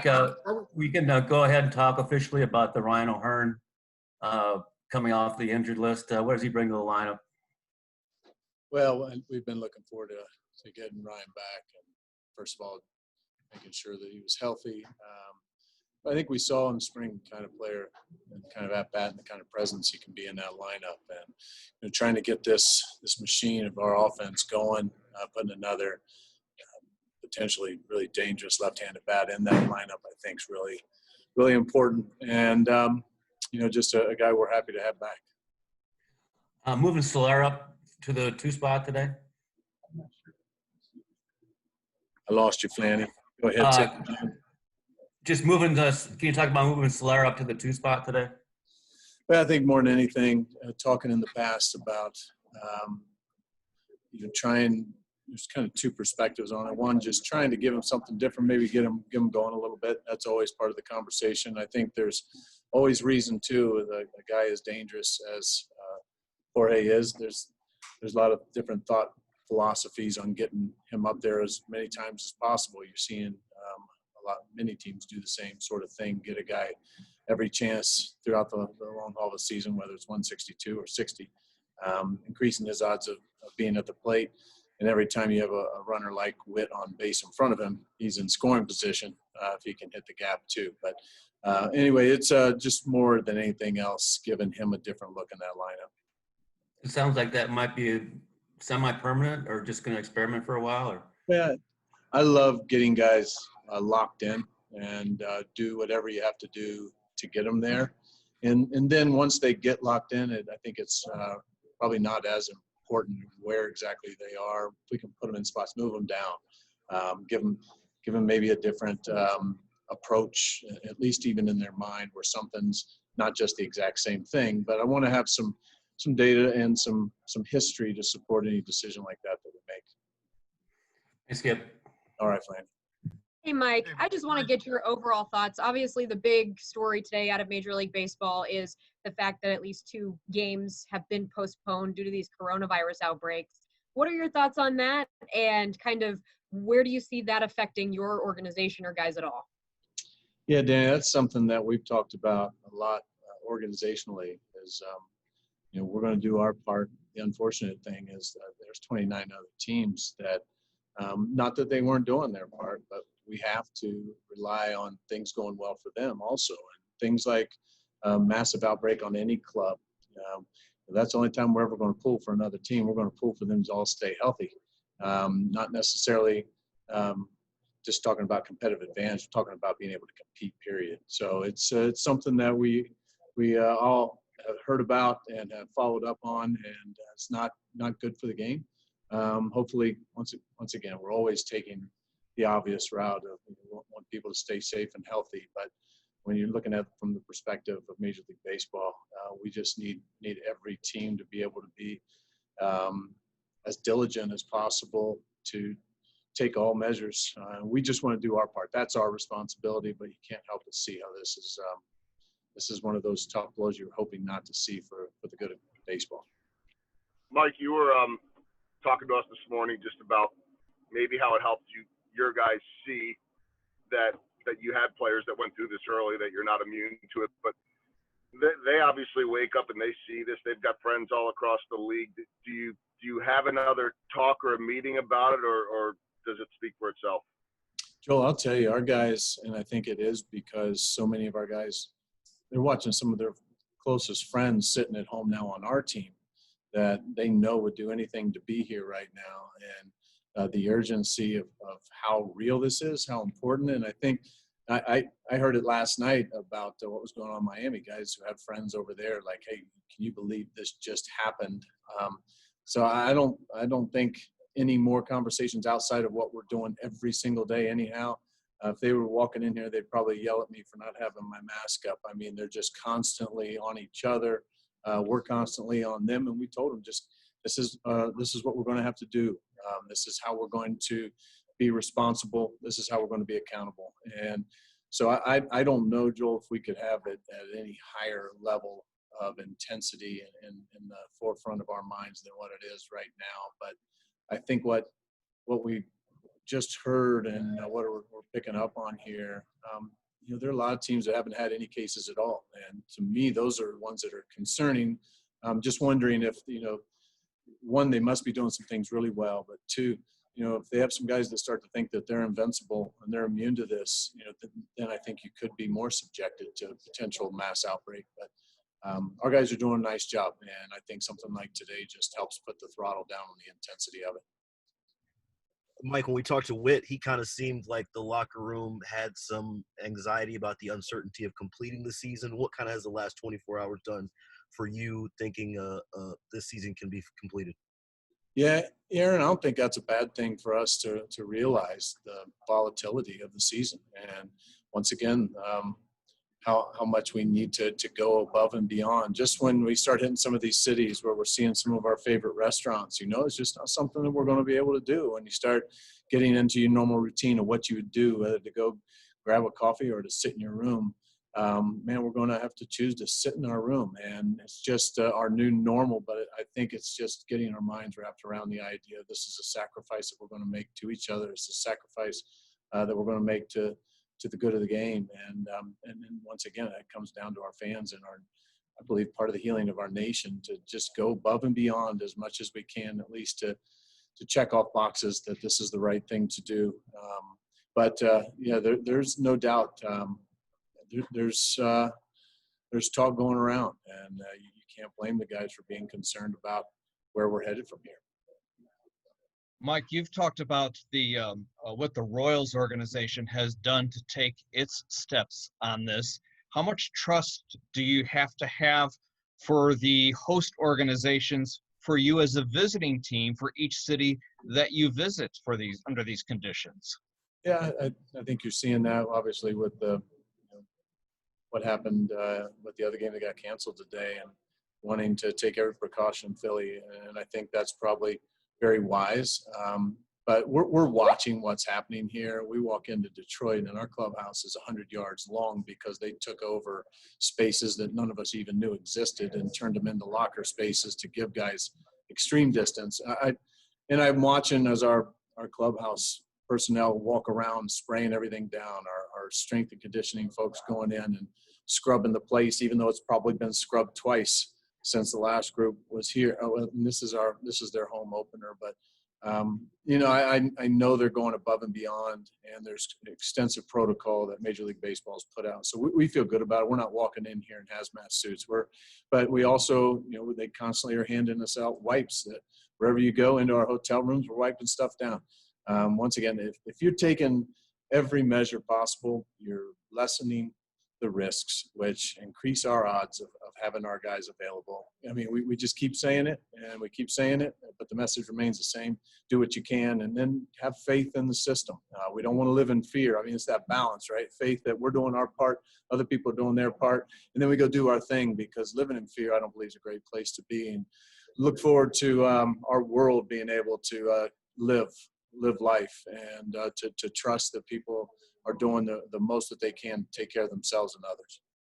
Mike, we can go ahead and talk officially about the Ryan O'Hearn coming off the injured list. What does he bring to the lineup? Well, we've been looking forward to getting Ryan back, and first of all, making sure that he was healthy. I think we saw in the spring kind of player and kind of at bat and the kind of presence he can be in that lineup, and trying to get this machine of our offense going, putting another potentially really dangerous left-handed bat in that lineup, I think is really, really important. And just a guy we're happy to have back. Moving Solera up to the 2 spot today. I lost you, Flanny. Go ahead. Just moving can you talk about moving Solera up to the 2 spot today? Well, I think more than anything, talking in the past about, trying, there's kind of 2 perspectives on it. One, just trying to give him something different, maybe get him going a little bit. That's always part of the conversation. I think there's always reason too. A guy as dangerous as Jorge is, there's a lot of different thought philosophies on getting him up there as many times as possible. You're seeing many teams do the same sort of thing, get a guy every chance throughout the long haul of the season, whether it's 162 or 60, increasing his odds of being at the plate. And every time you have a runner like Witt on base in front of him, he's in scoring position if he can hit the gap too. But anyway, it's just more than anything else, giving him a different look in that lineup. It sounds like that might be semi-permanent or just going to experiment for a while. Or yeah, I love getting guys locked in and do whatever you have to do to get them there. And then once they get locked in, I think it's probably not as important where exactly they are. If we can put them in spots, move them down, give them maybe a different approach, at least even in their mind, where something's not just the exact same thing. But I want to have some data and some history to support any decision like that we make. Hey, Skip. All right, Flan. Hey, Mike, I just want to get your overall thoughts. Obviously, the big story today out of Major League Baseball is the fact that at least 2 games have been postponed due to these coronavirus outbreaks. What are your thoughts on that? And kind of where do you see that affecting your organization or guys at all? Yeah, Danny, that's something that we've talked about a lot organizationally is, we're going to do our part. The unfortunate thing is that there's 29 other teams that, not that they weren't doing their part, but we have to rely on things going well for them also. And things like massive outbreak on any club. That's the only time we're ever going to pull for another team. We're going to pull for them to all stay healthy. Not necessarily just talking about competitive advantage. We're talking about being able to compete, period. So it's something that we all have heard about and have followed up on, and it's not good for the game. Hopefully, once again, we're always taking the obvious route of want people to stay safe and healthy. But when you're looking at it from the perspective of Major League Baseball, we just need every team to be able to be as diligent as possible to take all measures. We just want to do our part. That's our responsibility, but you can't help but see how this is one of those tough blows you're hoping not to see for the good of baseball. Mike, you were talking to us this morning just about maybe how it helped your guys see that you had players that went through this early, that you're not immune to it, but they obviously wake up and they see this. They've got friends all across the league. Do you have another talk or a meeting about it, or does it speak for itself? Joel, I'll tell you, our guys, and I think it is because so many of our guys, they're watching some of their closest friends sitting at home now on our team that they know would do anything to be here right now. And the urgency of how real this is, how important. And I think I heard it last night about what was going on in Miami, guys who have friends over there like, hey, can you believe this just happened? So I don't think any more conversations outside of what we're doing every single day anyhow. If they were walking in here, they'd probably yell at me for not having my mask up. I mean, they're just constantly on each other. We're constantly on them. And we told them this is what we're going to have to do. This is how we're going to be responsible. This is how we're going to be accountable. And so I don't know, Joel, if we could have it at any higher level of intensity in the forefront of our minds than what it is right now. But I think what we just heard and what we're picking up on here, there are a lot of teams that haven't had any cases at all. And to me, those are ones that are concerning. I'm just wondering if, one, they must be doing some things really well, but two, if they have some guys that start to think that they're invincible and they're immune to this, then I think you could be more subjected to a potential mass outbreak. But our guys are doing a nice job, and I think something like today just helps put the throttle down on the intensity of it. Mike, when we talked to Witt, he kind of seemed like the locker room had some anxiety about the uncertainty of completing the season. What kind of has the last 24 hours done for you thinking this season can be completed? Yeah, Aaron, I don't think that's a bad thing for us to realize the volatility of the season. And once again, how much we need to go above and beyond. Just when we start hitting some of these cities where we're seeing some of our favorite restaurants, it's just not something that we're going to be able to do. When you start getting into your normal routine of what you would do, whether to go grab a coffee or to sit in your room, we're going to have to choose to sit in our room. And it's just our new normal, but I think it's just getting our minds wrapped around the idea this is a sacrifice that we're going to make to each other. It's a sacrifice that we're going to make to the good of the game. And then once again, that comes down to our fans and I believe part of the healing of our nation to just go above and beyond as much as we can, at least to check off boxes that this is the right thing to do. There's no doubt there's talk going around, and you can't blame the guys for being concerned about where we're headed from here. Mike, you've talked about the what the Royals organization has done to take its steps on this. How much trust do you have to have for the host organizations, for you as a visiting team, for each city that you visit for these under these conditions? Yeah, I think you're seeing that obviously with the what happened with the other game that got canceled today, and wanting to take every precaution in Philly, and I think that's probably very wise. But we're watching what's happening here. We walk into Detroit and our clubhouse is 100 yards long because they took over spaces that none of us even knew existed and turned them into locker spaces to give guys extreme distance. I'm watching as our clubhouse personnel walk around spraying everything down, our strength and conditioning folks going in and scrubbing the place, even though it's probably been scrubbed twice since the last group was here. And this is their home opener, but I know they're going above and beyond, and there's extensive protocol that Major League Baseball has put out. So we feel good about it. We're not walking in here in hazmat suits. But we also, they constantly are handing us out wipes that wherever you go into our hotel rooms, we're wiping stuff down. Once again, if you're taking every measure possible, you're lessening the risks, which increase our odds of having our guys available. I mean, we just keep saying it, and we keep saying it, but the message remains the same. Do what you can, and then have faith in the system. We don't want to live in fear. I mean, it's that balance, right? Faith that we're doing our part, other people are doing their part, and then we go do our thing, because living in fear, I don't believe, is a great place to be. And look forward to our world being able to live life and to trust that people are doing the most that they can to take care of themselves and others.